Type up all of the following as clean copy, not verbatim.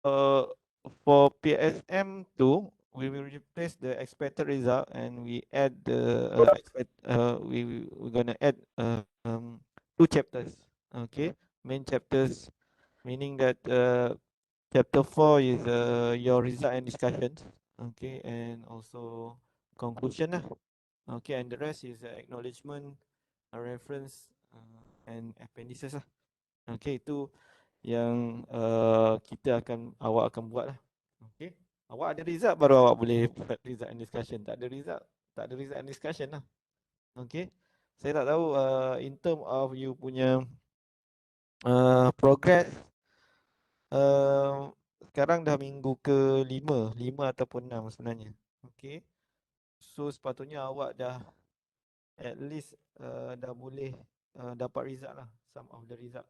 for PSM2, we will replace the expected result and we add the we're gonna add two chapters. Okay, main chapters, meaning that chapter 4 is your result and discussions. Okay, and also conclusion lah. Okay, and the rest is acknowledgement, a reference, and appendices lah. Okay, itu yang awak akan buat lah. Okay, awak ada result baru awak boleh buat result and discussion. Tak ada result, tak ada result and discussion lah. Okay, saya tak tahu in term of you punya progress, sekarang dah minggu ke-5, 5 ataupun 6 sebenarnya. Okay, so sepatutnya awak dah at least dah boleh dapat result lah, some of the result.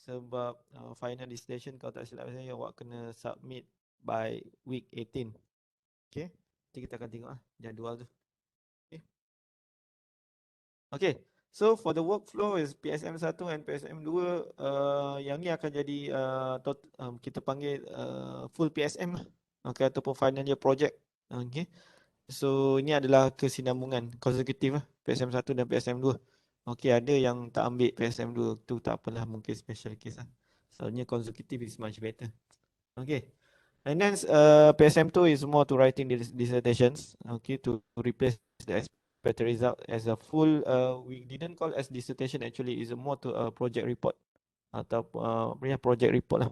Sebab final dissertation kalau tak silap saya awak kena submit by week 18. Okay, nanti kita akan tengok lah jadual tu. Okay, okay. So for the workflow is PSM1 and PSM2, yang ni akan jadi kita panggil full PSM lah. Okay, ataupun final year project. Okay, so ini adalah kesinambungan konsekutif lah, PSM1 dan PSM2. Okay, ada yang tak ambil PSM2 tu tak apalah, mungkin special case lah. Soalnya consecutive is much better. Okay, and then PSM2 is more to writing dissertations. Okay, to replace the expected result as a full. We didn't call as dissertation, actually is more to a project report atau project report lah.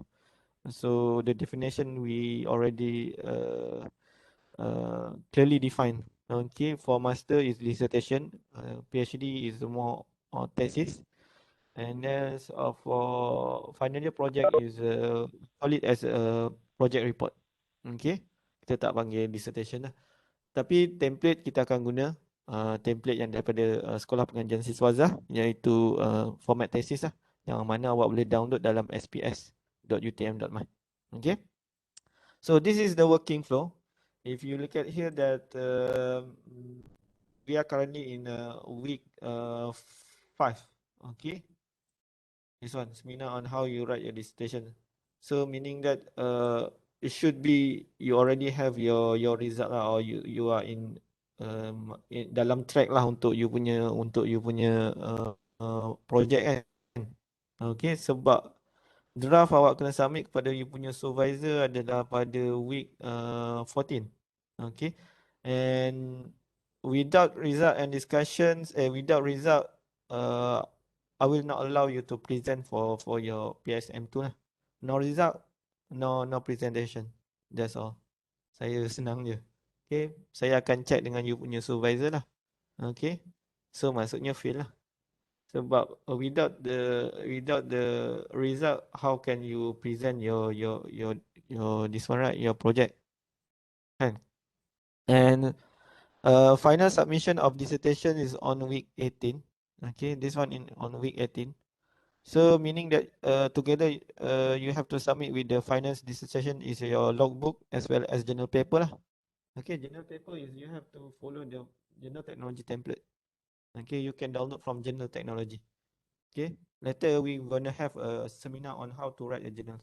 So the definition we already clearly defined. Okay, for master is dissertation, PhD is more thesis, and then for final year project is call it as a project report. Okay, kita tak panggil dissertation lah. Tapi template kita akan guna template yang daripada Sekolah Pengajian Siswazah, iaitu format tesis lah, yang mana awak boleh download dalam sps.utm.my. Okay, so this is the working flow. If you look at here that we are currently in week 5. Okay, this one seminar on how you write your dissertation. So meaning that it should be you already have your result lah, or you are in dalam track lah untuk you punya project kan. Okay, sebab draft awak kena submit kepada you punya supervisor adalah pada week 14. Okay, and without result and discussions, without result, I will not allow you to present for your PSM2 lah. No result, no presentation. That's all. Saya senang je. Okay, saya akan check dengan you punya supervisor lah. Okay, so maksudnya fail lah. Sebab without the result, how can you present your this one, right, your project kan? And final submission of dissertation is on week 18. Okay, this one on week 18. So meaning that together you have to submit with the finance dissertation is your logbook as well as journal paper lah. Okay, journal paper is you have to follow the journal technology template. Okay, you can download from journal technology. Okay, later we gonna have a seminar on how to write a journal.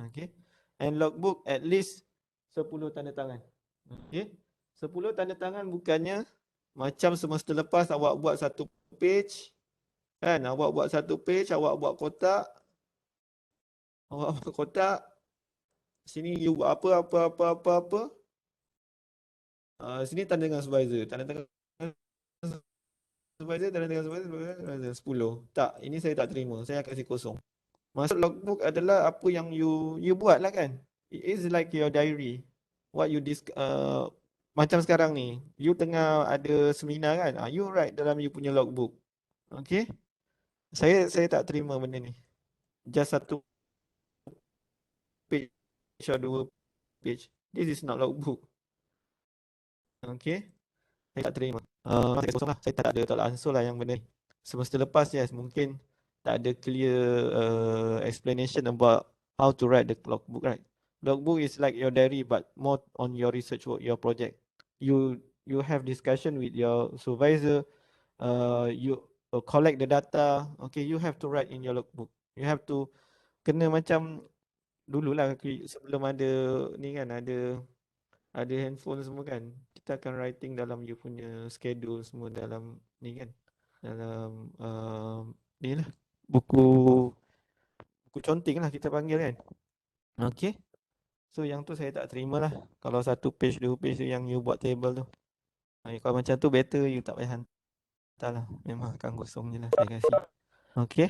Okay, and logbook at least 10 tanda tangan. Okay, 10 tanda tangan bukannya macam semester lepas awak buat satu page kan, awak buat satu page, awak buat kotak, sini you buat apa. Sini tanda tangan supervisor, tanda tangan supervisor 10. Tak, ini saya tak terima, saya kasih kosong. Maksud logbook adalah apa yang you buat lah kan. It is like your diary. What you macam sekarang ni, you tengah ada seminar kan, you write dalam you punya logbook. Okay, saya tak terima benda ni. Just satu page or 2 page. This is not logbook. Okay, saya tak terima. Saya kosong lah. Saya tak ada tolak ansur lah yang benda ni. Semester lepas, yes, mungkin tak ada clear explanation about how to write the logbook, right? Logbook is like your diary but more on your research work, your project. You have discussion with your supervisor, you collect the data. Okay, you have to write in your logbook. You have to kena macam dululah sebelum ada ni kan, ada handphone semua kan, kita akan writing dalam you punya schedule semua dalam ni kan, dalam ni lah, buku buku conteng lah kita panggil kan. Okay. So yang tu saya tak terima lah. Kalau satu page, dua page tu yang you buat table tu. Kalau macam tu better you tak payah hantar lah. Memang akan kosong je lah saya kasih. Okay.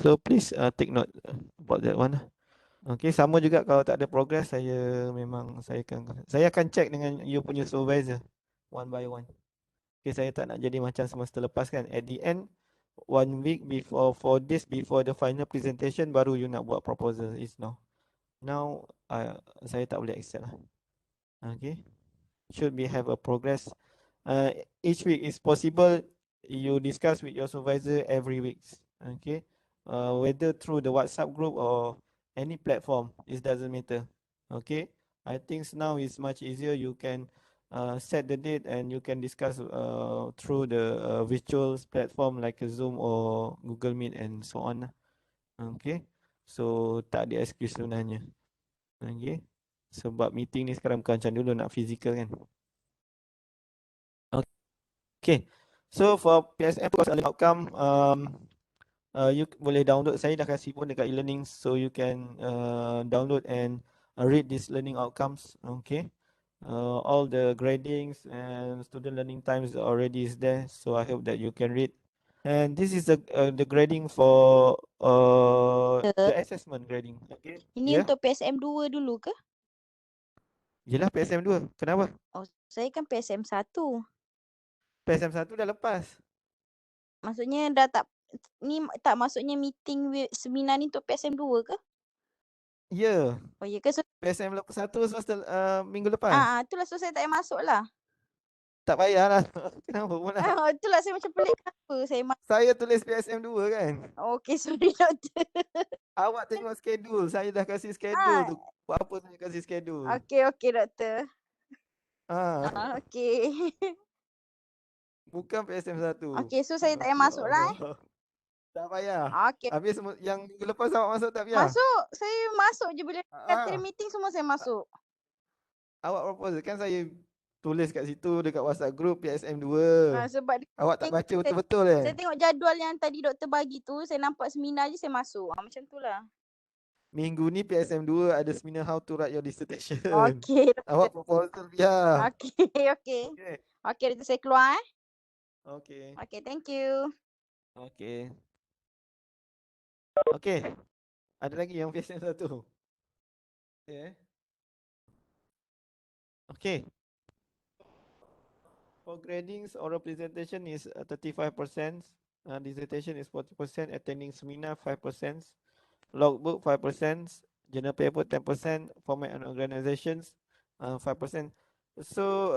So please take note about that one lah. Okay, sama juga kalau tak ada progress, saya akan check dengan you punya supervisor one by one. Okay, saya tak nak jadi macam semester lepas kan. At the end, 1 week before, 4 days before the final presentation, baru you nak buat proposal. Is now. Now, saya tak boleh accept lah. Okay. Should be have a progress. Uh, each week is possible. You discuss with your supervisor every week. Okay. Whether through the WhatsApp group or any platform, it doesn't matter. Okay. I think now is much easier. You can set the date and you can discuss through the virtual platform like a Zoom or Google Meet and so on. Okay. So tak ada excuse sebenarnya. Okay. Sebab meeting ni sekarang bukan macam dulu nak physical kan. Okay. So for PSM course learning outcome, you boleh download. Saya dah kasih pun dekat e-learning, so you can download and read these learning outcomes. Okay. All the gradings and student learning times already is there, so I hope that you can read. And this is the grading for the assessment grading. Okay. Ini Yeah. untuk PSM 2 dulu ke? Yelah PSM 2. Kenapa? Oh, saya kan PSM 1. PSM 1 dah lepas. Maksudnya dah tak, ni tak maksudnya meeting seminar ni untuk PSM 2 ke? Ya. Yeah. Oh ya ke? So, PSM 1 semester minggu lepas. itulah so saya tak payah masuk lah. Tak payahlah. Kenapa pula? Itulah saya macam pelik kenapa saya masuk. Saya tulis PSM 2 kan. Okay, sorry doktor. Awak tengok schedule. Saya dah kasih schedule tu. Buat apa saya kasih schedule? Okay doktor. Okay. Bukan PSM 1. Okay, so saya tak payah masuk lah Tak payah. Okay. Habis yang minggu lepas awak masuk tak payah? Masuk. Saya masuk je bila kata meeting semua saya masuk. Awak propose kan saya tulis kat situ dekat WhatsApp group PSM 2. Sebab awak tak baca betul-betul saya tengok jadual yang tadi doktor bagi tu, saya nampak seminar je saya masuk. Macam tu lah. Minggu ni PSM 2 ada seminar how to write your dissertation. Okay. Awak proposal biar. Okay. Okay, doktor saya keluar Okay. Okay, thank you. Okay. Okay. Ada lagi yang PSM 1? Okay. Okay. For gradings, oral presentation is 35%, dissertation is 40%, attending seminar 5%, logbook 5%, journal paper 10%, format and organizations 5%. So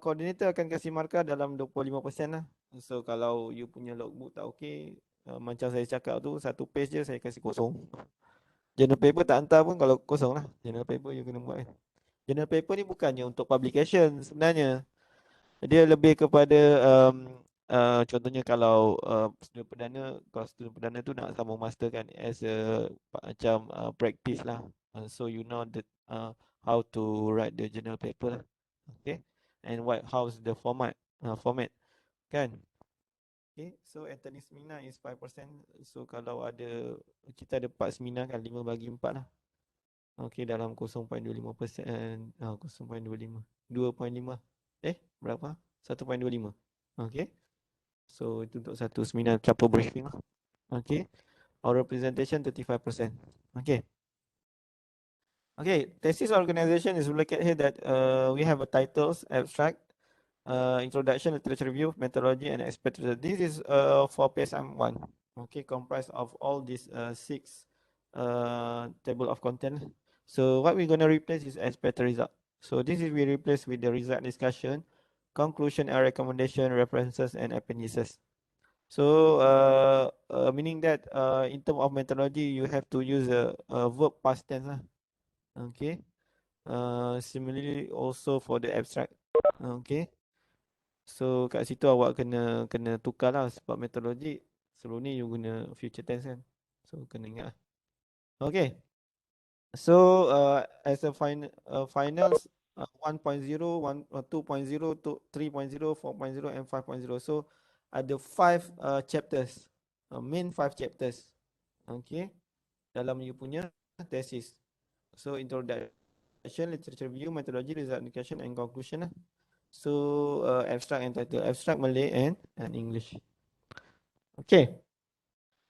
coordinator akan kasih markah dalam 25% lah. So kalau you punya logbook tak okay, macam saya cakap tu, satu page je saya kasih kosong. Journal paper tak hantar pun kalau kosong lah. Journal paper you kena buat kan. Journal paper ni bukannya untuk publication sebenarnya. Dia lebih kepada contohnya kalau student perdana tu nak sambung master kan, as a macam practice lah. So you know how to write the journal paper lah. Okay. And how's the format kan. Okay, so attending seminar is 5%. So kalau kita ada 4 seminar kan, 5 bagi 4 lah. Okay, dalam 0.25%, 0.25, 2.5. Berapa? 1.25. Okay. So itu untuk satu seminar chapter briefing lah. Okay. Oral presentation 35%. Okay. Okay. Thesis organization is look at here that we have a titles, abstract, introduction, literature review, methodology, and expertise. This is for PSM 1. Okay, comprised of all these 6 table of content. So what we're going to replace is expert result. So this is we replace with the result discussion, conclusion and recommendation, references, and appendices. So meaning that in terms of methodology, you have to use a verb past tense lah. Okay. Similarly also for the abstract. Okay. So kat situ awak kena tukar lah sebab metodologi sebelum ni you guna future tense kan. So kena ingat lah. Okay. So as a finals 1.0, 2.0, to 3.0, 4.0 and 5.0. So ada 5 chapters. Main 5 chapters. Okay. Dalam you punya thesis. So introduction, literature review, methodology, result indication and conclusion lah. So abstract and title. Abstract Malay and English. Okay.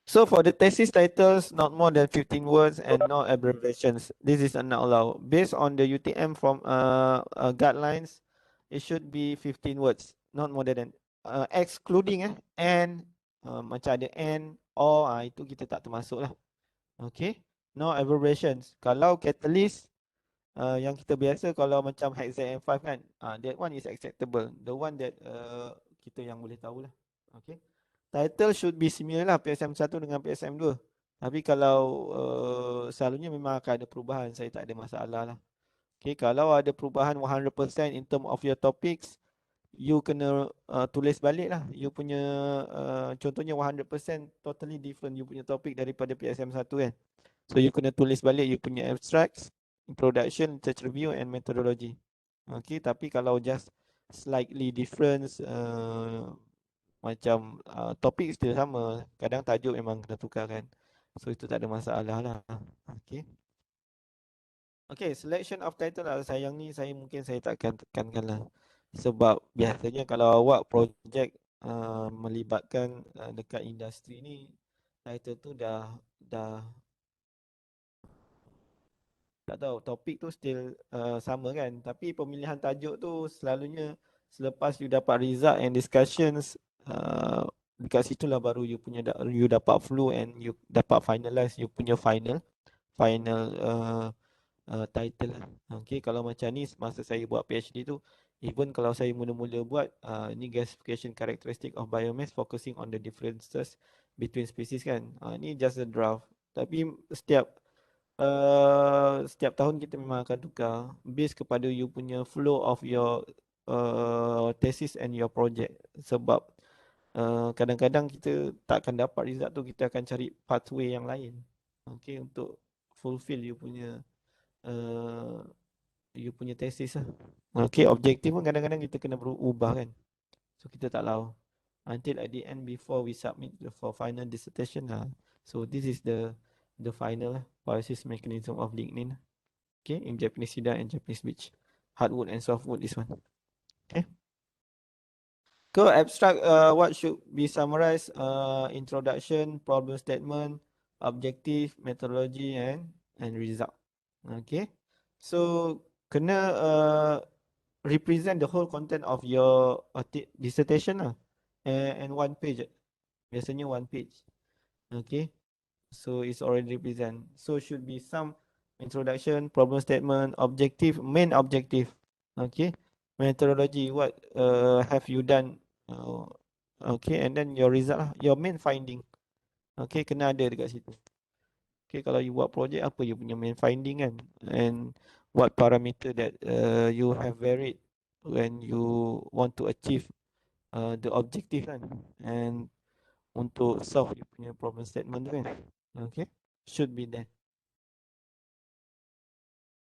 So for the thesis titles, not more than 15 words and no abbreviations. This is not allowed. Based on the UTM from guidelines, it should be 15 words, not more than excluding and macam ada and or itu kita tak termasuk lah. Okay. No abbreviations. Kalau catalyst yang kita biasa kalau macam HZM5 kan, that one is acceptable. The one that kita yang boleh tahu lah. Okay. Title should be similar lah PSM1 dengan PSM2. Tapi kalau selalunya memang akan ada perubahan, saya tak ada masalah lah. Okay, kalau ada perubahan 100% in term of your topics, you kena tulis balik lah. You punya contohnya 100% totally different you punya topik daripada PSM1 kan. So you kena tulis balik you punya abstracts, introduction, research review and methodology. Okay, tapi kalau just slightly different macam topik still sama, kadang tajuk memang kena tukar kan. So itu tak ada masalah lah. Okay. Okay, selection of title lah. Sayang ni mungkin saya takkan tekankan lah. Sebab biasanya kalau awak projek melibatkan dekat industri ni, title tu dah tak tahu, topik tu still sama kan. Tapi pemilihan tajuk tu selalunya selepas you dapat result and discussions, dekat situlah baru you dapat flow and you dapat finalize you punya final title lah. Okay, kalau macam ni masa saya buat PhD tu, even kalau saya mula-mula buat ni gasification characteristic of biomass focusing on the differences between species kan. Ni just a draft. Tapi setiap tahun kita memang akan tukar based kepada you punya flow of your thesis and your project. Sebab kadang-kadang kita tak akan dapat result tu, kita akan cari pathway yang lain. Okay, untuk fulfill you punya thesis lah. Okay, objektif pun kadang-kadang kita kena berubah kan. So kita tak tahu until at the end before we submit for final dissertation lah. So this is the final biosis mechanism of lignin. Okay, in Japanese cedar and Japanese beech. Hardwood and softwood, this one. Okay. Go abstract, what should be summarized? Introduction, problem statement, objective, methodology and result. Okay. So kena represent the whole content of your dissertation lah. And one page. Biasanya one page. Okay. So it's already represent. So should be some introduction, problem statement, objective, main objective. Okay. Methodology, what have you done? Okay, and then your result lah, your main finding. Okay, kena ada dekat situ. Okay, kalau you buat project, apa you punya main finding kan? And what parameter that you have varied when you want to achieve the objective kan? And untuk solve you punya problem statement tu kan? Okay, should be there.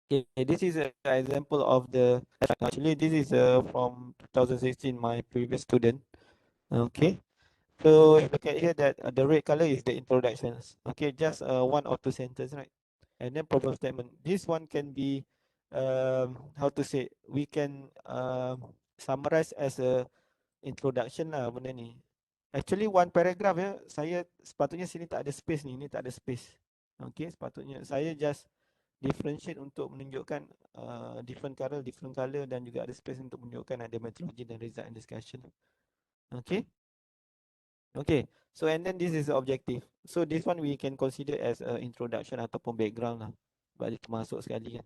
Okay, this is an example of the, actually this is from 2016, my previous student. Okay, so look at here that the red color is the introductions. Okay, just one or two sentences, right? And then problem statement. This one can be, how to say, we can summarize as a introduction lah benda ni. Actually one paragraph ya, saya sepatutnya sini tak ada space ni tak ada space. Okay, sepatutnya saya just differentiate untuk menunjukkan different color dan juga ada space untuk menunjukkan ada methodology dan result and discussion. Okay. Okay, so and then this is the objective. So this one we can consider as a introduction ataupun background lah. Balik masuk sekali kan.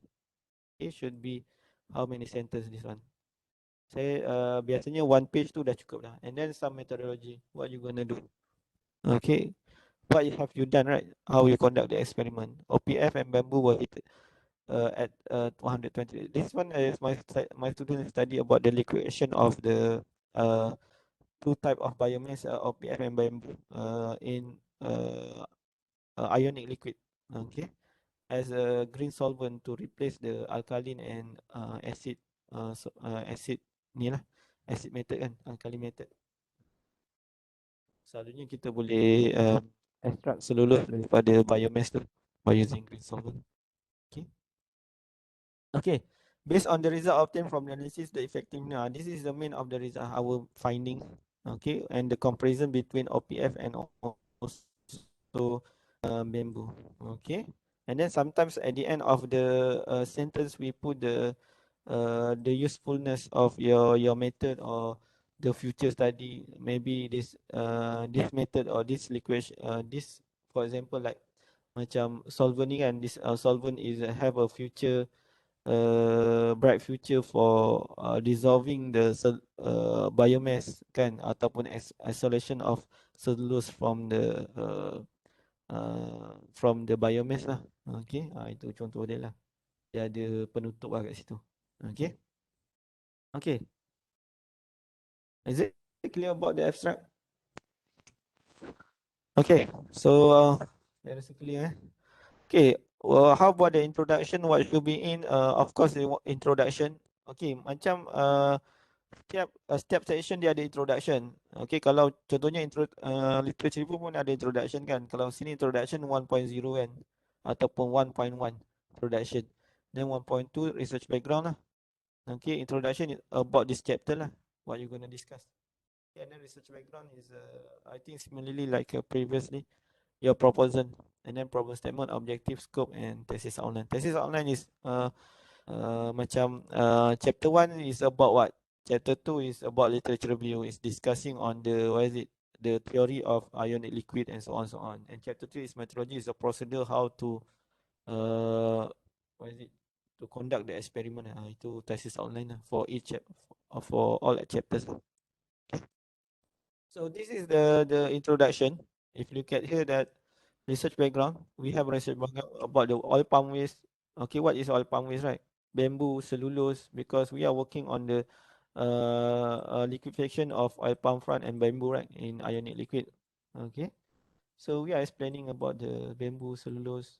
Okay, should be how many sentences this one. Saya biasanya one page tu dah cukup lah. And then some methodology, what you gonna do. Okay, what have you done, right? How you conduct the experiment. OPF and bamboo were hit at 120. This one is my student study about the liquidation of the two type of biomass, OPF and bamboo in ionic liquid. Okay, as a green solvent to replace the alkaline and acid acid ni lah, acid method kan, alkaline method. Selalunya kita boleh extract selulus daripada biomass tu by using green solvent. Okay. Okay. Based on the result obtained from the analysis, the effectiveness, this is the main of the result, our finding. Okay, and the comparison between OPF and also bamboo. Okay, and then sometimes at the end of the sentence we put the usefulness of your method or the future study. Maybe this method or this liquid this, for example, like macam solvent ni kan, this solvent is have a future bright future for dissolving the biomass kan, ataupun isolation of cellulose from the biomass lah. Okay, itu contoh dia lah. Dia ada penutup lah kat situ. Okay. Okay. Is it clear about the abstract? Okay. So that is clear. Okay. Well, how about the introduction? What should be in? Of course, the introduction. Okay, macam setiap section dia ada introduction. Okay, kalau contohnya literature review pun ada introduction kan. Kalau sini introduction 1.0 kan, ataupun 1.1 introduction. Then 1.2 research background lah. Okay, introduction is about this chapter lah, what you're gonna discuss. Okay, and then research background is I think similarly like previously, your proposal, and then problem statement, objective, scope, and thesis outline. Thesis outline is macam chapter 1 is about what? Chapter 2 is about literature review. It's discussing on the theory of ionic liquid and so on. And chapter 3 is methodology, is a procedure how to to conduct the experiment. Itu thesis outline for each for all chapters. So this is the introduction. If you look at here, that research background, we have research background about the oil palm waste. Okay, what is oil palm waste, right? Bamboo, cellulose, because we are working on the liquefaction of oil palm frond and bamboo, right, in ionic liquid. Okay, so we are explaining about the bamboo, cellulose,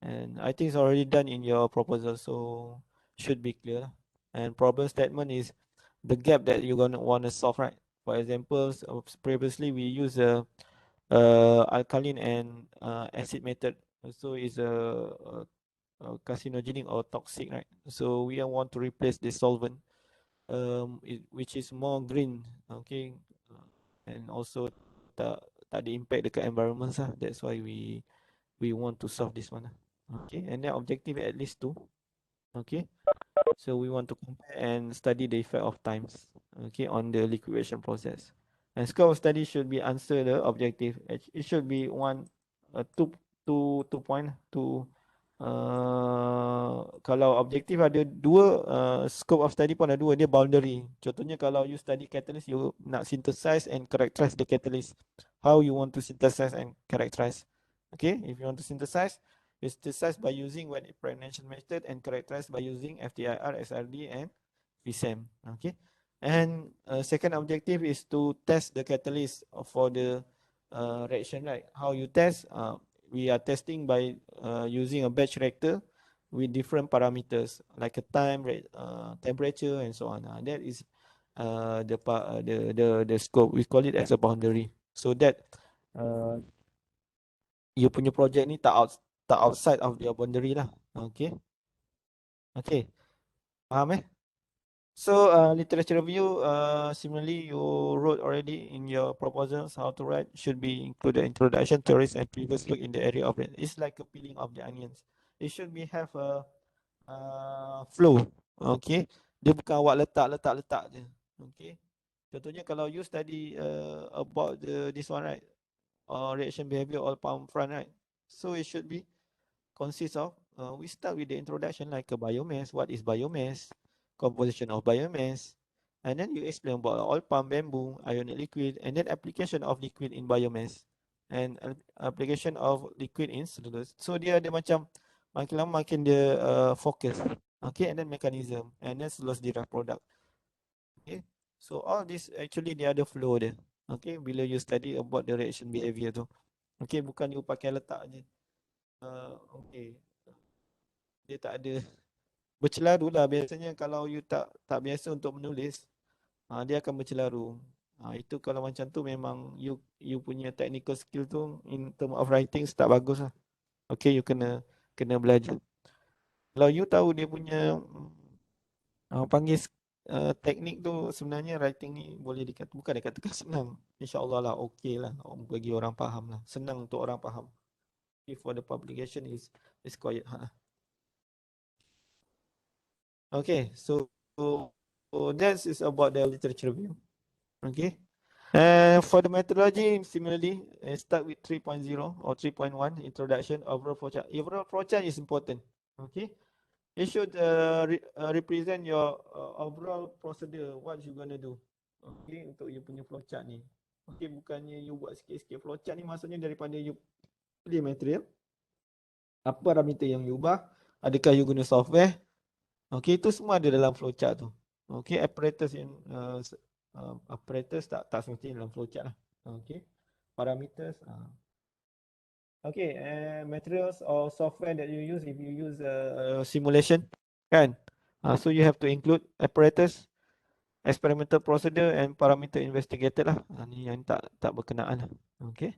and I think it's already done in your proposal, so should be clear. And problem statement is the gap that you're gonna want to solve, right? For example, previously we use alkaline and acid method, so is a carcinogenic or toxic, right? So we want to replace the solvent, which is more green, okay, and also tak ada impact dekat environment lah. That's why we want to solve this one. Okay, and then objective at least 2. Okay, so we want to compare and study the effect of times, okay, on the liquidation process. And scope of study should be answer the objective. It should be two point. Kalau objektif ada 2, scope of study pun ada 2, dia boundary. Contohnya kalau you study catalyst, you nak synthesize and characterize the catalyst. How you want to synthesize and characterize? Okay, if you want to synthesize, you synthesize by using wet impregnation method and characterize by using FTIR, SRD, and VSEM. Okay, and second objective is to test the catalyst for the reaction, right? How you test? We are testing by using a batch reactor with different parameters like a time, temperature, and so on. That is the scope. We call it as a boundary. So that you punya project ni tak outside of your boundary lah. Okay. Okay. Faham So literature review, similarly you wrote already in your proposals how to write, should be included introduction, theories, and previous look in the area of it. It's like a peeling of the onions. It should be have a flow. Okay, dia bukan awak letak je. Okay, contohnya kalau you study about this one, right, or reaction behavior or palm front, right, so it should be consists of we start with the introduction like a biomass. What is biomass? Composition of biomass, and then you explain about oil palm, bamboo, ionic liquid, and then application of liquid in biomass, and application of liquid in cellulose. So dia ada macam makin lama makin dia focus. Okay, and then mechanism, and then cellulose derived product. Okay, so all this actually dia ada flow dia. Okay, bila you study about the reaction behavior tu. Okay, bukan you pakai letak je. Okay, dia tak ada bercelaru lah. Biasanya kalau you tak biasa untuk menulis, dia akan bercelaru. Itu kalau macam tu memang you punya technical skill tu in term of writing tak bagus lah. Okay, you kena belajar. Kalau you tahu dia punya panggil teknik tu, sebenarnya writing ni boleh bukan dikatakan senang. InsyaAllah lah okey lah bagi orang faham lah. Senang untuk orang faham. For the publication is quite hard. Okay, so that is about the literature review. Okay. And for the methodology, similarly, start with 3.0 or 3.1 introduction. Overall flowchart. Overall flowchart is important. Okay. It should represent your overall procedure. What you gonna do? Okay, untuk you punya flowchart ni. Okay, bukannya you buat sikit-sikit. Flowchart ni maksudnya daripada you beli material, apa parameter yang you ubah, adakah you guna software. Okay, itu semua ada dalam flowchart tu. Okay, apparatus yang apparatus tak semestinya dalam flowchart lah. Okay, parameters. Okay, materials or software that you use, if you use simulation, kan? So you have to include apparatus, experimental procedure and parameter investigated lah. Ni yang tak berkenaan lah. Okay,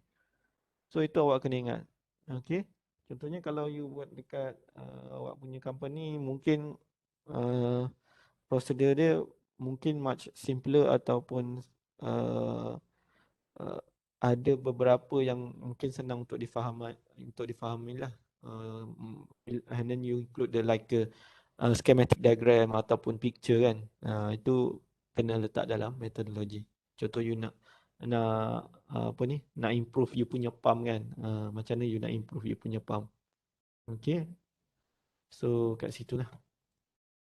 so itu awak kena ingat. Okay, contohnya kalau you buat dekat awak punya company, mungkin prosedur dia mungkin much simpler ataupun ada beberapa yang mungkin senang untuk difahami lah. And then you include the like a schematic diagram ataupun picture kan. Itu kena letak dalam metodologi. Contoh you nak apa ni, nak improve you punya pump kan. Macam mana you nak improve you punya pump. Okay. So kat situ lah.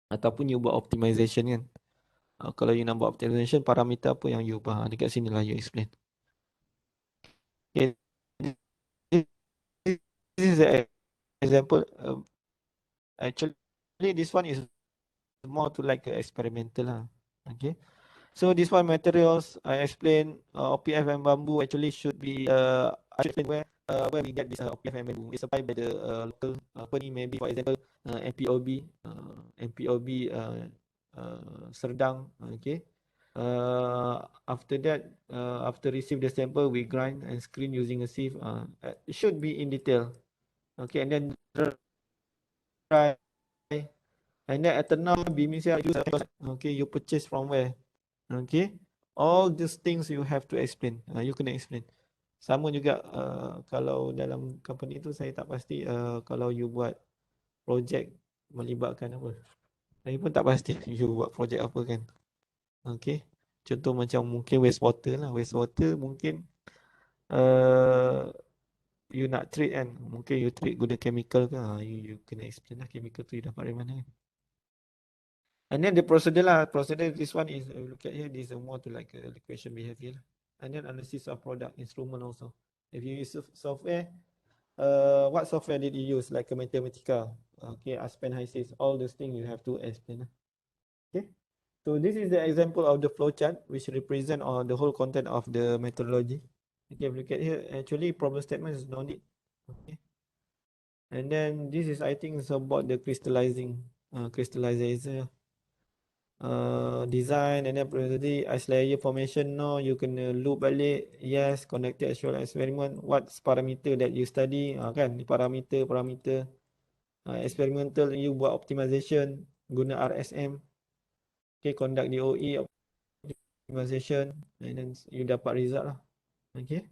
Ataupun you buat optimization kan. Kalau you nak buat optimization, parameter apa yang you ubah. Dekat sini lah you explain. Okay. This is an example. Actually, this one is more to like experimental lah. Okay. So this one materials I explain OPF and bamboo actually should be I should explain where we get this OPF and bamboo. It's supplied by the local company, maybe for example MPOB Serdang. Okay. After that, after receive the sample, we grind and screen using a sieve. It should be in detail. Okay, and then dry. And then ethanol, BMCL, okay, you purchase from where? Okay, all these things you have to explain. You kena explain. Sama juga kalau dalam company tu saya tak pasti kalau you buat projek melibatkan apa. Saya pun tak pasti you buat projek apa kan. Okay. Contoh macam mungkin wastewater lah. Wastewater mungkin you nak treat kan. Mungkin you treat guna chemical ke. You kena explain lah chemical tu you dapat dari mana kan. And then the procedure lah. Procedure this one is, look at here, this is more to like liquidation behavior lah. And then analysis of product instrument also. If you use software, what software did you use? Like a Mathematica, okay, Aspen HYSYS, all those things you have to explain lah. Okay. So this is the example of the flowchart which represent the whole content of the methodology. Okay, look at here. Actually, problem statement is no need. Okay. And then this is, I think, is about the crystallizing, crystallizer. Design and then probability ice layer formation. No, you kena loop balik. Yes, connected actual experiment. What's parameter that you study? Kan, parameter. Experimental, you buat optimization guna RSM. Okay, conduct DOE optimization and then you dapat result lah. Okay.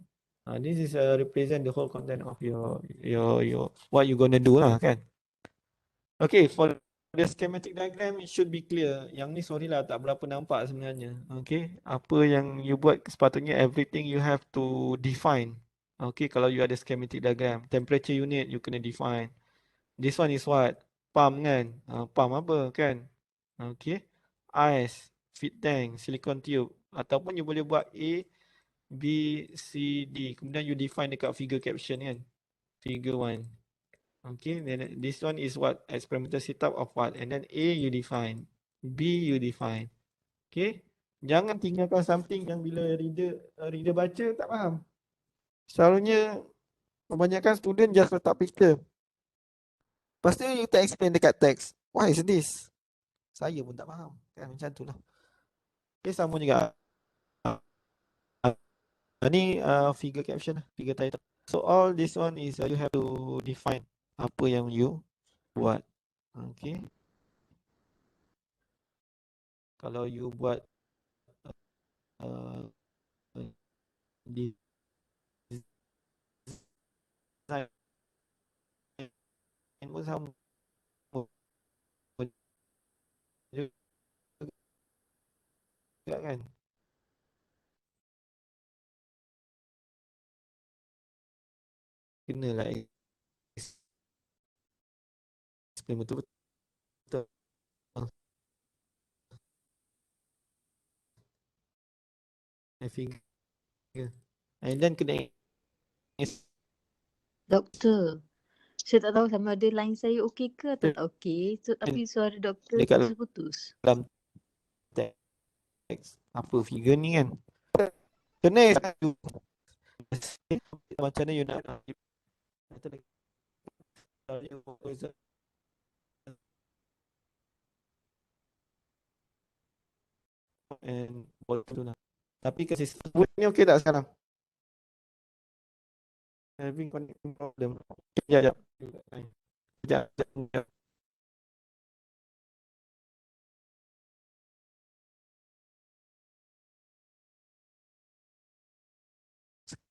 This is represent the whole content of your what you gonna do lah kan. Okay, for the schematic diagram it should be clear. Yang ni sorry lah tak berapa nampak sebenarnya. Okay, apa yang you buat sepatutnya everything you have to define. Okay, kalau you ada schematic diagram, temperature unit you kena define. This one is what? Pump kan? Pump apa kan? Okay. Ice, feed tank, silicon tube. Ataupun you boleh buat A, B, C, D. Kemudian you define dekat figure caption kan? Figure 1. Okay. Then this one is what? Experimental setup of what? And then A you define. B you define. Okay. Jangan tinggalkan something yang bila reader baca tak faham. Selalunya kebanyakan student just letak picture. Lepas tu you tak explain dekat teks. Why is this? Saya pun tak faham. Kan macam tu lah. Okay, sama juga. Ni figure caption lah, figure title. So all this one is you have to define apa yang you buat. Okay. Kalau you buat uh, design pun sama juga kan. Kena lah explain betul-betul. Figure. And then kena Doktor, saya tak tahu sama ada line saya okey ke atau tak okey. So, tapi suara doktor dekat putus-putus. dalam teks apa figure ni kan. Kena macam mana you nak and all tu lah. Tapi ke sistem ni okey tak sekarang? Having connecting problem. Sekejap, sekejap. Sekejap. Sekejap.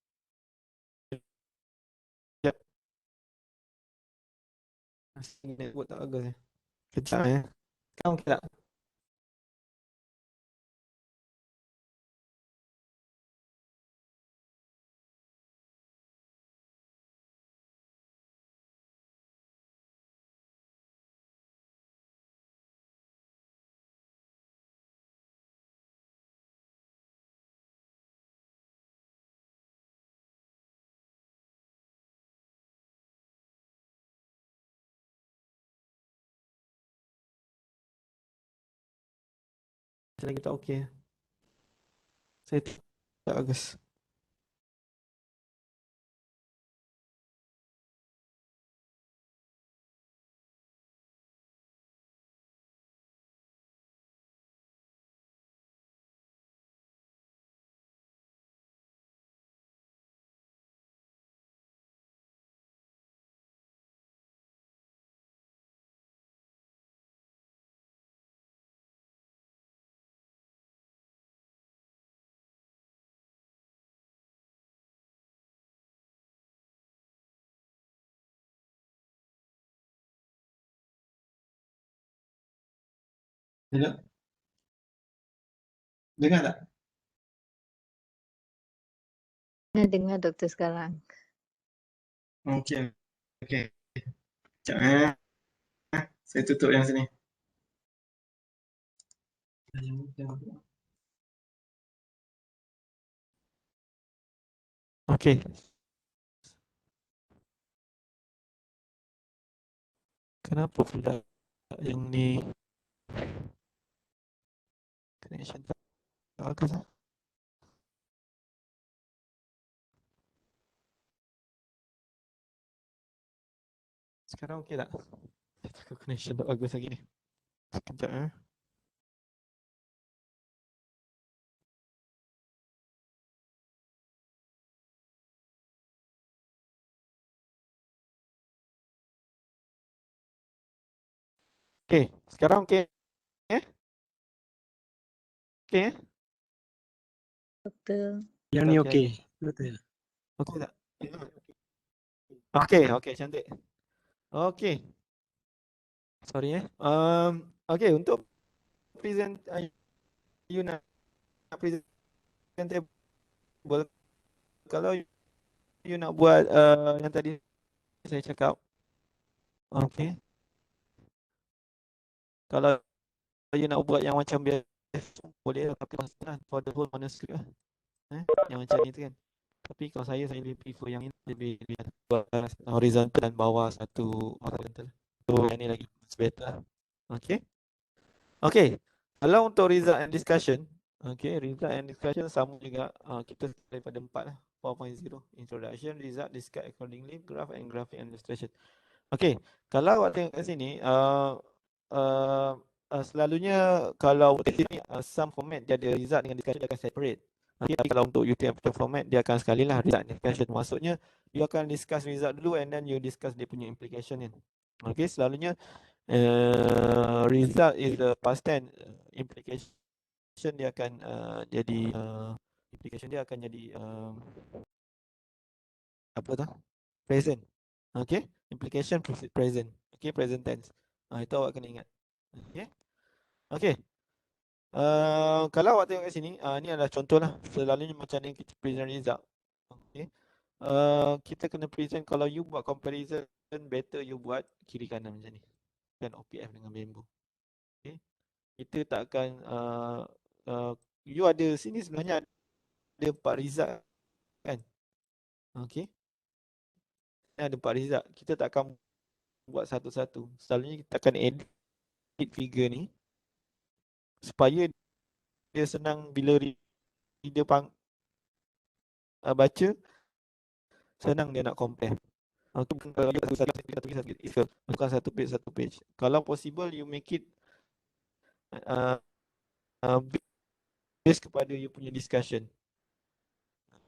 Network tak bagus eh. Kejap eh. Sekarang okey tak? Macam lagi tak okey. Saya tak bagus. Hello? Dengar tak? Dengar doktor sekarang. Okey. Okey. Sekejap eh. Saya tutup yang sini. Okey. Kenapa pula yang ni connection tak bagus ah? Sekarang okey tak? Connection tak bagus lagi ni. Sekejap eh. Okey, sekarang okey eh? Okey eh? Doktor. Yang ni okey. Betul. Okey tak? Okey, okey, cantik. Okey. Sorry eh. Okey, untuk present you nak present table, kalau you nak buat yang tadi saya cakap. Okey. Kalau you nak buat yang macam biasa boleh lah, tapi kan for the whole manuscript lah. Yang macam ni tu kan. Tapi kalau saya lebih prefer yang ini, lebih horizontal dan bawah satu horizontal. So yang ni lagi better. Okay. Okay. Kalau untuk result and discussion, okay, result and discussion sama juga. Kita daripada 4 lah. 4.0. Introduction, result, discuss accordingly, graph and graphic and illustration. Okey, kalau awak tengok kat sini, selalunya kalau tesis ni some format dia ada result dengan discussion dia akan separate. Okey, tapi kalau untuk UTM format dia akan sekali lah result and discussion. Maksudnya you akan discuss result dulu and then you discuss dia punya implication kan. Okey, selalunya result is the past tense, implication dia akan jadi implication dia akan jadi apa tu? Present. Okey, implication present. Okey, present tense. Itu awak kena ingat. Okey. Okey. Kalau awak tengok kat sini, ni adalah contoh lah. Selalunya macam ni kita present result. Okey. Kita kena present kalau you buat comparison, better you buat kiri kanan macam ni. Kan OPF dengan Bamboo. Okey. Kita tak akan you ada sini sebenarnya ada 4 result kan. Okey. Ada 4 result. Kita tak akan buat satu-satu. Selalunya kita akan edit figure ni supaya dia senang bila reader baca, senang dia nak compare. Bukan satu page. Kalau possible you make it based kepada you punya discussion.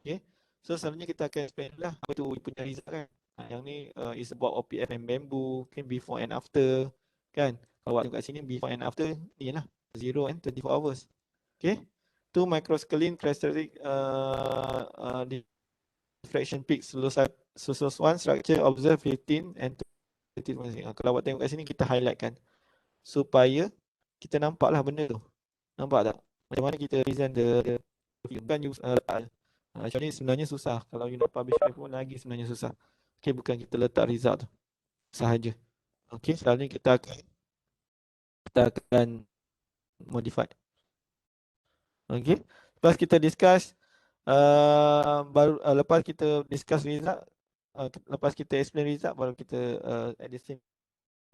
Okay. So selalunya kita akan explain lah apa tu you punya result kan. Yang ni is about OPF and Bamboo, kan before and after kan. Kalau awak tengok kat sini before and after ni lah 0 and 24 hours. Okay. Two microscreen characteristic diffraction peaks source 1 structure observe 15 and 20. Kalau awak tengok kat sini kita highlight kan supaya kita nampak lah benda tu. Nampak tak? Macam mana kita present the bukan you macam ni sebenarnya susah. Kalau you nak publish paper pun lagi sebenarnya susah. Okay, bukan kita letak result tu sahaja. Okay, selalunya kita akan modify. Okay, lepas kita discuss baru lepas kita discuss result, lepas kita explain result, baru kita at the same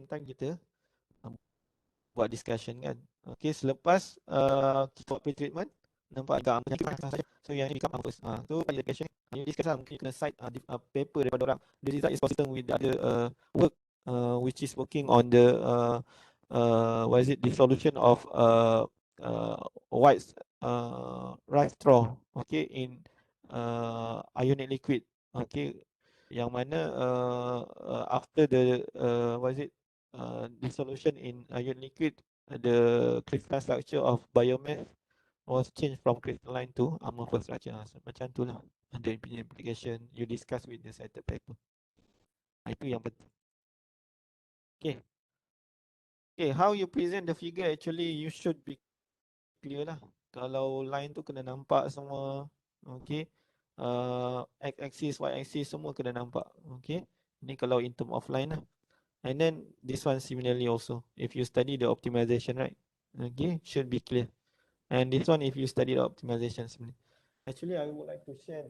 time kita buat discussion kan. Okay, selepas kita buat pre-treatment, nampak agak macam so yang ni become first. So pada discussion, you discuss lah, mungkin you kena cite paper daripada orang. The result is consistent with the other work which is working on the dissolution of white rice straw, okay, in ionic liquid, okay, yang mana after the dissolution in ionic liquid, the crystalline structure of biomass was changed from crystalline to amorphous structure. Macam tu lah. Ada punya implication you discuss with the cited paper. Itu yang penting. Okay. Okay, how you present the figure actually you should be clear lah. Kalau line tu kena nampak semua. Okay. X-axis, Y-axis semua kena nampak. Okay. Ni kalau in term of line lah. And then this one similarly also. If you study the optimization, right? Okay, should be clear. And this one if you study the optimization sebenarnya. Actually, I would like to share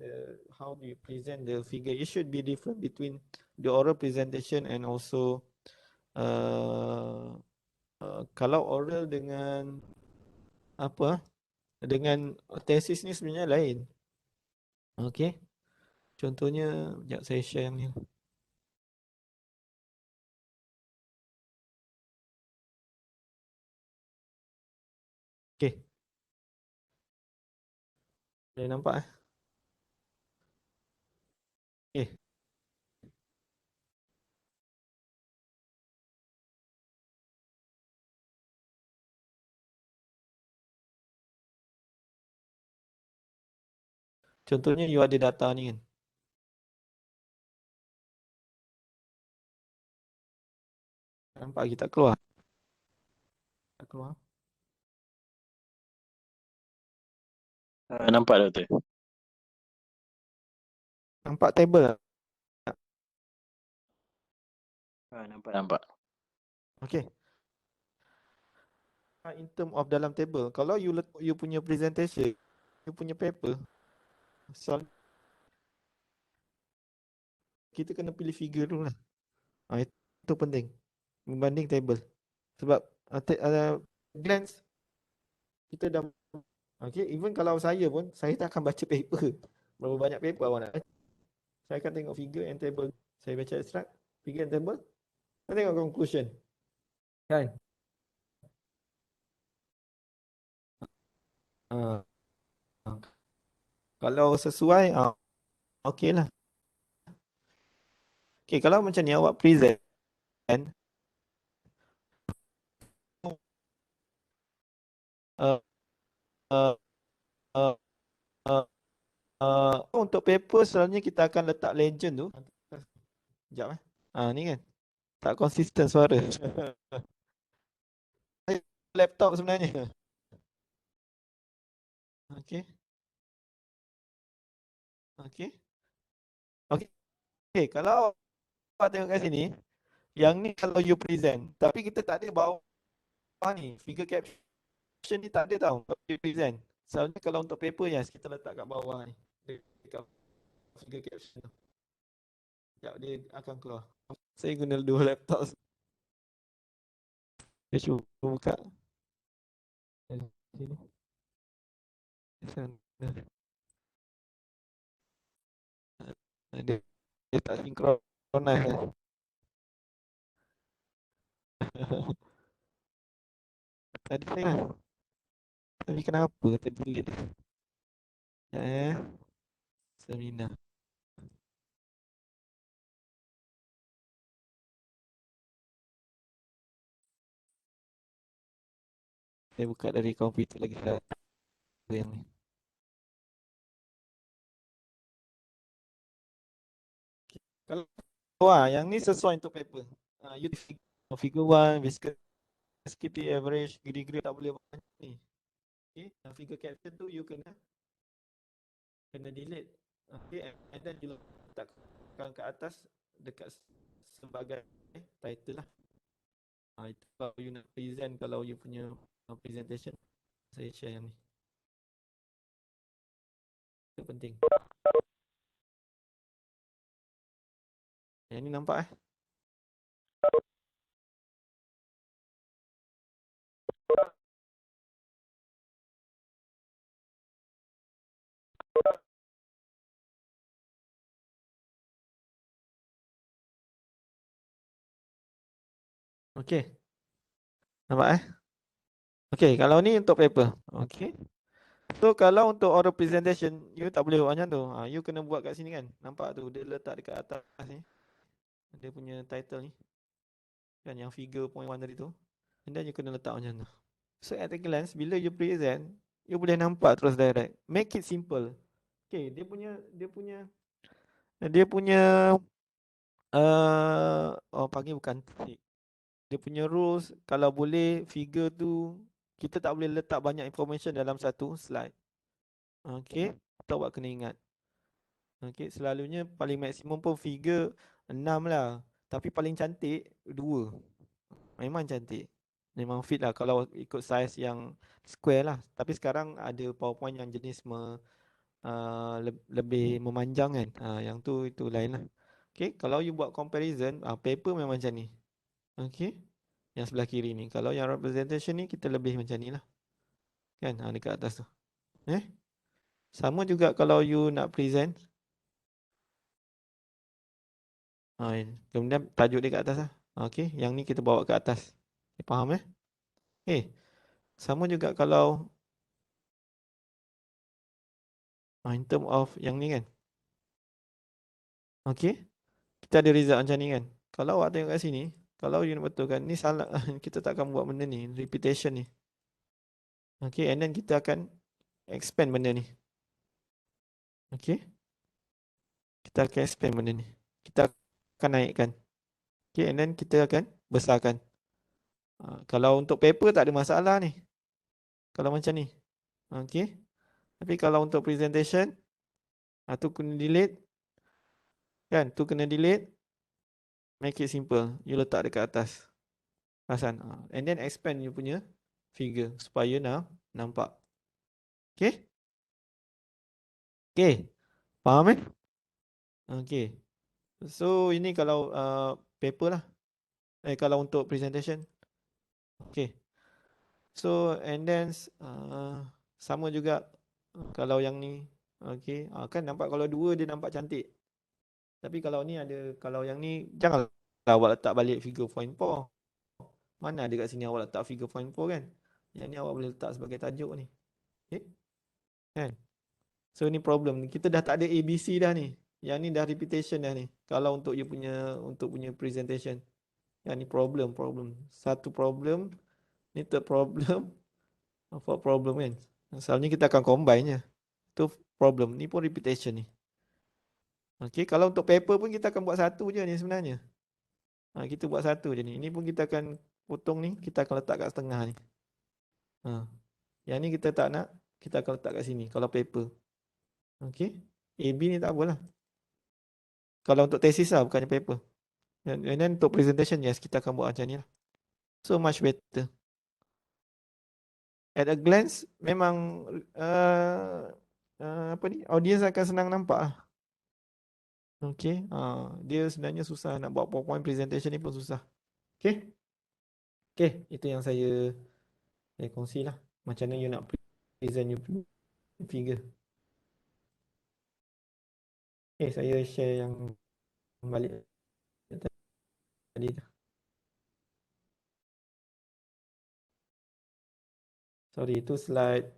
how do you present the figure. It should be different between the oral presentation and also kalau oral dengan apa? Dengan tesis ni sebenarnya lain. Okay. Contohnya, sekejap saya share yang ni. Okay. Boleh nampak Okay. Contohnya you ada data ni kan. Nampak lagi tak keluar? Tak keluar. Nampak doktor. Nampak table tak? Nampak. Okay. In term of dalam table, kalau you punya presentation, you punya paper, so kita kena pilih figure dulu lah. Itu penting berbanding table. Sebab glance kita dah okay, even kalau saya pun saya tak akan baca paper. Berapa banyak paper awak nak baca. Saya akan tengok figure and table. Saya baca extract, figure and table. Kau tengok conclusion. Kan? Ah, kalau sesuai, okey lah. Okey, kalau macam ni awak present, uh, uh, uh, uh, untuk paper selalunya kita akan letak legend tu. Sekejap ni kan. Tak konsisten suara. Laptop sebenarnya. Okey. Okey. Okey. Okey, kalau awak tengok kat sini, yang ni kalau you present, tapi kita tak ada bawah ni. Figure caption ni tak ada tau. Kalau you present. Selalunya kalau untuk paper, yes, kita letak kat bawah ni. Dekat figure caption tu. Sekejap dia akan keluar. Saya guna dua laptop. Dia cuba buka. Sini. Sana. Dia tak synchronize. Tadi saya. Tapi kenapa terdelete? Seminar. Saya buka dari komputer lagi satu yang ni. Kalau yang ni sesuai untuk paper. You figure 1, viscosity, average, degree tak boleh buat ni. Okay, figure caption tu you kena delete. Okay, and then you letakkan ke atas dekat sebagai title lah. Itu kalau you nak present, kalau you punya presentation, saya share yang ni. Itu penting. Yang ni nampak Okey. Nampak Okey, kalau ni untuk paper. Okey. So kalau untuk oral presentation, you tak boleh buat macam tu. You kena buat kat sini kan. Nampak tu dia letak dekat atas ni. Dia punya title ni. Kan yang figure point 1 tadi tu. And then you kena letak macam tu. So at a glance, bila you present, you boleh nampak terus direct. Make it simple. Okay, dia punya panggil bukan trick. Dia punya rules, kalau boleh figure tu, kita tak boleh letak banyak information dalam satu slide. Okay, kita awak kena ingat. Okay, selalunya paling maksimum pun figure 6 lah. Tapi paling cantik 2. Memang cantik. Memang fit lah kalau ikut size yang square lah. Tapi sekarang ada PowerPoint yang jenis lebih memanjang kan. Yang tu itu lain lah. Okay, kalau you buat comparison, paper memang macam ni. Okay, yang sebelah kiri ni. Kalau yang representation ni, kita lebih macam ni lah. Kan, dekat atas tu. Sama juga kalau you nak present. Kemudian tajuk dia kat atas lah. Okay, yang ni kita bawa ke atas. Faham sama juga kalau in term of yang ni kan. Okay, kita ada result macam ni kan. Kalau awak tengok kat sini, kalau you nak betulkan, ni salah. Kita tak akan buat benda ni, repetition ni. Okay, and then kita akan expand benda ni. Okay, kita akan expand benda ni. Kita akan naikkan. Okay, and then kita akan besarkan. Kalau untuk paper tak ada masalah ni. Kalau macam ni. Okay, tapi kalau untuk presentation, tu kena delete. Kan, tu kena delete. Make it simple. You letak dekat atas. Perasan? And then expand you punya figure supaya nampak. Okay? Okay. Faham Okay. So ini kalau paper lah. Kalau untuk presentation. Okay. So and then sama juga kalau yang ni. Okay. Kan nampak kalau dua dia nampak cantik. Tapi kalau ni ada, kalau yang ni jangan awak letak balik figure 4. Mana ada kat sini awak letak figure 4 kan? Yang ni awak boleh letak sebagai tajuk ni. Okay? Kan? So ni problem. Kita dah tak ada ABC dah ni. Yang ni dah repetition dah ni. Kalau untuk you punya presentation. Yang ni problem. Satu problem. Ni third problem. Fourth problem kan. Selalunya kita akan combine je. Tu problem. Ni pun repetition ni. Okay. Kalau untuk paper pun kita akan buat satu je ni sebenarnya. Kita buat satu je ni. Ini pun kita akan potong ni. Kita akan letak kat setengah ni. Yang ni kita tak nak. Kita akan letak kat sini. Kalau paper. Okay. AB ni tak apalah. Kalau untuk tesis lah, bukannya paper. And then untuk presentation, yes, kita akan buat macam ni lah. So much better. At a glance, memang apa ni, audience akan senang nampak lah. Okay. Dia sebenarnya susah nak buat PowerPoint presentation ni pun susah. Okay. Okay, itu yang saya kongsi lah. Macam mana you nak present you figure. Okay, saya share yang balik tadi tu. Sorry, itu slide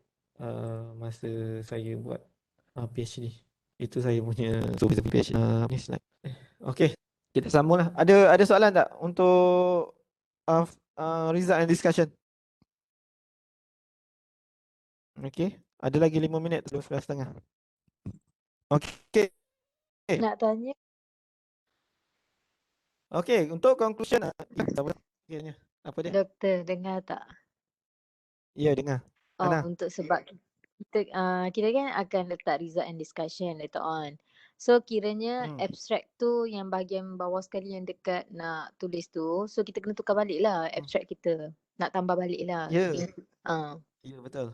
masa saya buat PhD. Itu saya punya PhD ni slide. Okay, kita sambung lah. Ada soalan tak untuk result and discussion? Okay, ada lagi 5 minit, 12:30. Okay. Nak tanya. Okay, untuk conclusion apa dia? Doktor, dengar tak? Ya, dengar. Ana. Untuk sebab kita kan akan letak result and discussion later on. So kiranya abstract tu yang bahagian bawah sekali yang dekat nak tulis tu, so kita kena tukar balik lah abstract kita. Nak tambah balik lah. Ya. Ya, betul.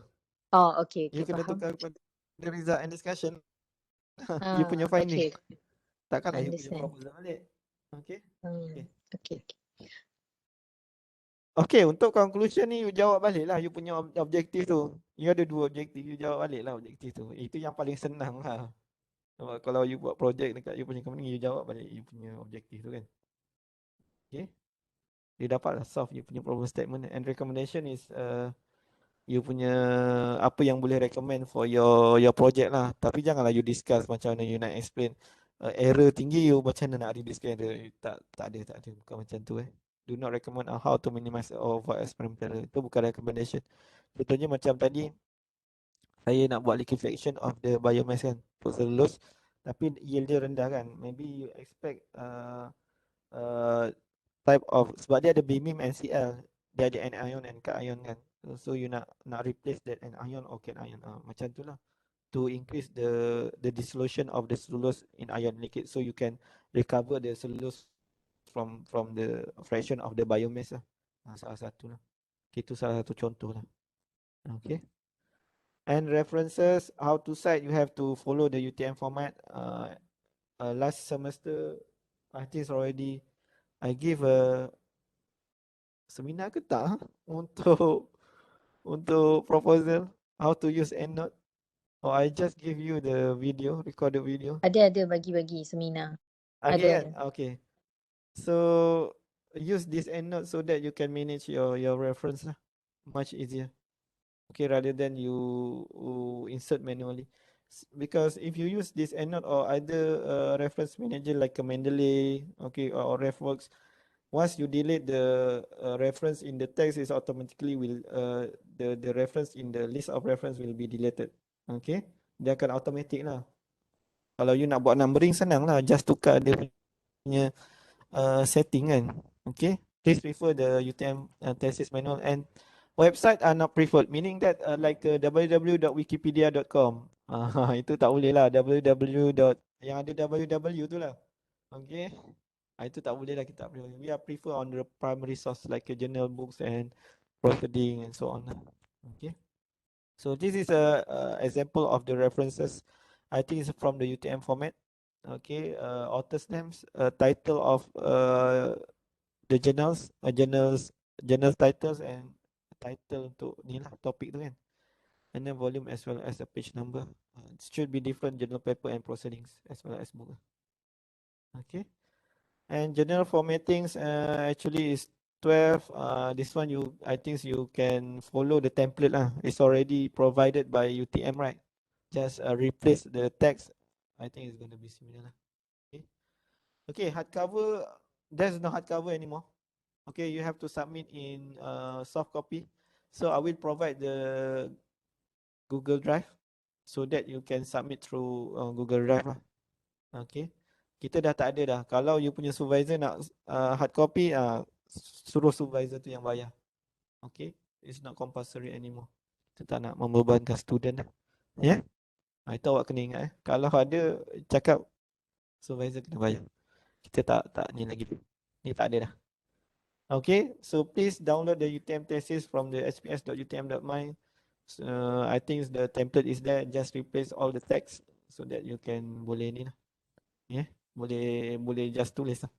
Okay, You kena faham. tukar pada result and discussion. You punya finding. Okay. Takkanlah you punya Understand. proposal balik. Okay. Okay. Okay, untuk conclusion ni you jawab balik lah you punya objektif tu. You ada 2 objektif, you jawab balik lah objektif tu. Itu yang paling senang lah. Kalau you buat projek dekat you punya company, you jawab balik you punya objektif tu kan. Okay. You dapat lah solve you punya problem statement. And recommendation is you punya apa yang boleh recommend for your project lah. Tapi janganlah you discuss macam mana you nak explain error tinggi you macam mana nak reduce error. Tak ada. Bukan macam tu Do not recommend how to minimize or avoid experimental error. Itu bukan recommendation. Contohnya macam tadi saya nak buat liquefaction of the biomass kan, untuk cellulose, tapi yield dia rendah kan. Maybe you expect type of, sebab dia ada BMIM NCl, dia ada anion and cation kan. So you nak replace that anion or cation, macam tu lah, to increase the dissolution of the cellulose in ion liquid, so you can recover the cellulose from the fraction of the biomass lah. Salah satu lah. Itu salah satu contoh lah. Okay. And references, how to cite, you have to follow the UTM format. Last semester, I think it's already, I give a seminar ke tak untuk proposal, how to use EndNote, or I just give you the video, recorded video. Ada bagi seminar. Ada. Ada. Okay. So use this EndNote so that you can manage your reference lah, much easier. Okay, rather than you insert manually. Because if you use this EndNote or either reference manager like a Mendeley, okay, or RefWorks, once you delete the reference in the text, is automatically will the reference in the list of reference will be deleted. Okay, dia akan automatic lah. Kalau you nak buat numbering, senang lah, just tukar dia punya setting kan. Okay, please refer the UTM thesis manual, and website are not preferred, meaning that like www.wikipedia.com. Itu tak boleh lah, yang ada www tu lah. Okay, itu tak boleh lah, kita prefer. We are prefer on the primary source like journal, books and proceeding and so on. Okay, so this is a example of the references. I think it's from the UTM format. Okay, author's names, title of the journal titles, and title untuk ni lah, topik tu kan, and then volume as well as the page number. It should be different journal paper and proceedings as well as book. Okay, And general formattings actually is 12. This one I think you can follow the template lah. It's already provided by UTM, right? Just replace the text. I think it's going to be similar lah. Okay. Okay, hardcover. There's no hardcover anymore. Okay, you have to submit in soft copy. So I will provide the Google Drive so that you can submit through Google Drive lah. Okay. Kita dah tak ada dah. Kalau you punya supervisor nak hard copy, suruh supervisor tu yang bayar. Okay. It's not compulsory anymore. Kita tak nak membebankan student lah. Ya. Yeah? Itu awak kena ingat. Kalau ada cakap supervisor kena bayar. Kita tak ni lagi. Ni tak ada dah. Okay. So please download the UTM thesis from the sps.utm.my. I think the template is there. Just replace all the text so that you can boleh ni lah. Yeah. Boleh just tulis lah.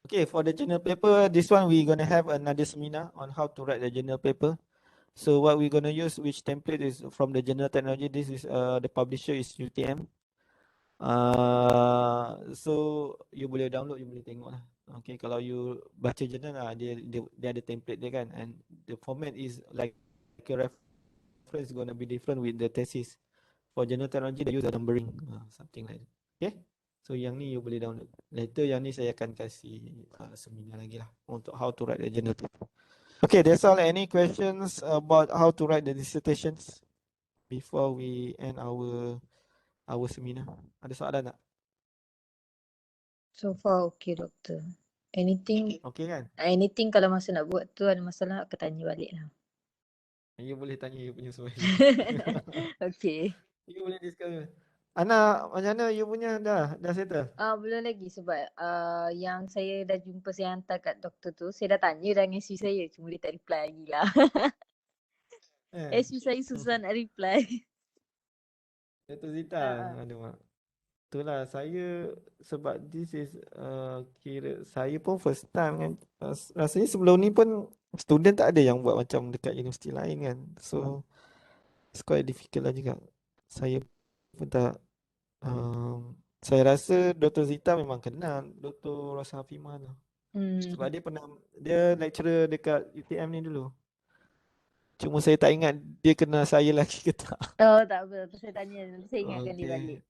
Okay, for the journal paper, this one we're gonna have another seminar on how to write the journal paper. So what we're gonna use, which template is from the General Technology. This is the publisher is UTM. So you boleh download, you boleh tengok lah. Okay, kalau you baca journal dia ada template dia kan, and the format is like a reference gonna be different with the thesis. For General Technology, they use a numbering, something like that. Okay. So yang ni you boleh download. Later yang ni saya akan kasih seminar lagi lah untuk how to write the journal paper. Okay, that's all. Any questions about how to write the dissertations before we end our seminar? Ada soalan tak? So far okay, doktor. Anything Okay kan? anything kalau masa nak buat tu ada masalah, aku tanya balik lah. You boleh tanya you punya supervisor. Okay. You boleh discuss. Ana, macam mana you punya dah settle? Belum lagi sebab yang saya dah jumpa, saya hantar kat doktor tu, saya dah tanya dah dengan SU saya, cuma dia tak reply lagi lah. SU saya susah nak reply. Dr. Zita, aduh mak. Itulah saya, sebab this is kira saya pun first time kan. Rasanya sebelum ni pun student tak ada yang buat macam dekat universiti lain kan. So it's quite difficult lah juga. Saya pun tak saya rasa Dr. Zita memang kenal Dr. Rosa Hafimah tu. Sebab dia lecturer dekat UTM ni dulu. Cuma saya tak ingat dia kenal saya lagi ke tak. Oh tak apa, saya tanya, nanti saya ingatkan dia balik.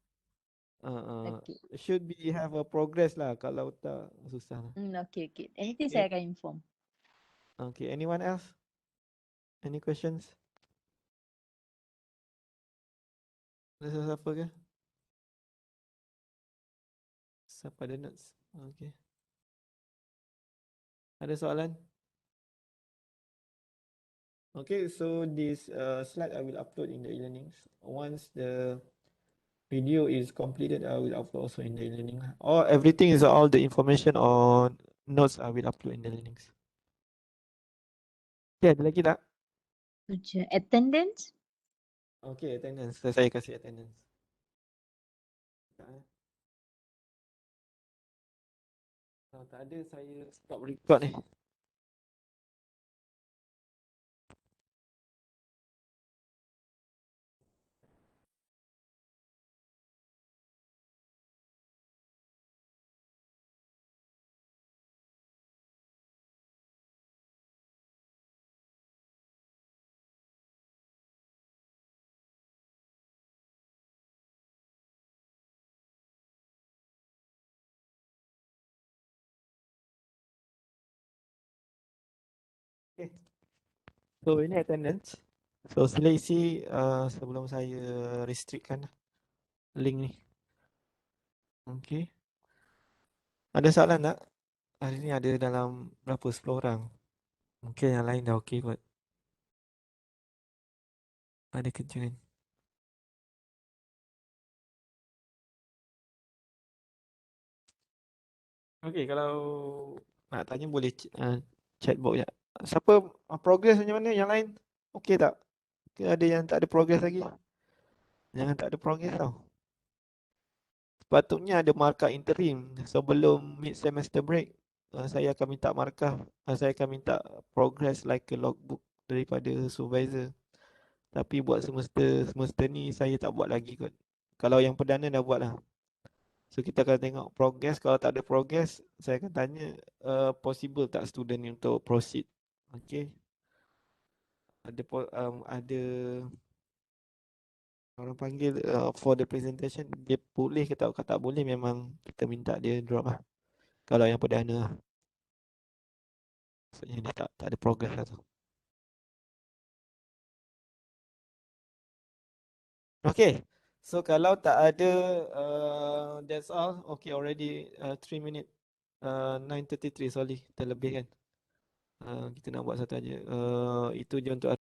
Okay. Should be have a progress lah, kalau tak susah lah. Okay. Anything saya akan inform. Okay, anyone else? Any questions? Ada siapa ke? Siapa ada notes? Okay. Ada soalan? Okay, so this slide I will upload in the e-learnings. Once the video is completed, I will upload also in the e-learning. Or everything is all the information on notes I will upload in the e-learnings. Okay, ada lagi tak? Attendance? Okay, attendance. Saya kasih attendance. Kalau tak ada, saya stop record ni. Okay. So ini attendance. So sila isi sebelum saya restrictkan link ni. Okay. Ada soalan tak? Hari ni ada dalam berapa? 10 orang. Mungkin yang lain dah okay kot. Ada kerja kan? Okay, kalau nak tanya boleh chat box je. Siapa progress macam mana? Yang lain okay tak? Ke ada yang tak ada progress lagi? Jangan tak ada progress tau. Sepatutnya ada markah interim sebelum mid semester break. Saya akan minta markah. Saya akan minta progress like a logbook daripada supervisor. Tapi buat semester ni saya tak buat lagi kot. Kalau yang perdana dah buat lah. So kita akan tengok progress. Kalau tak ada progress, saya akan tanya possible tak student ni untuk proceed. Okay. Ada orang panggil for the presentation, dia boleh ke tak? Kalau tak boleh memang kita minta dia drop lah. Kalau yang perdana lah. Maksudnya dia tak ada progress lah tu. Okay. So kalau tak ada, that's all. Okay, already 3 minutes. 9:33, sorry. Terlebih kan. Kita nak buat satu aja. Itu je untuk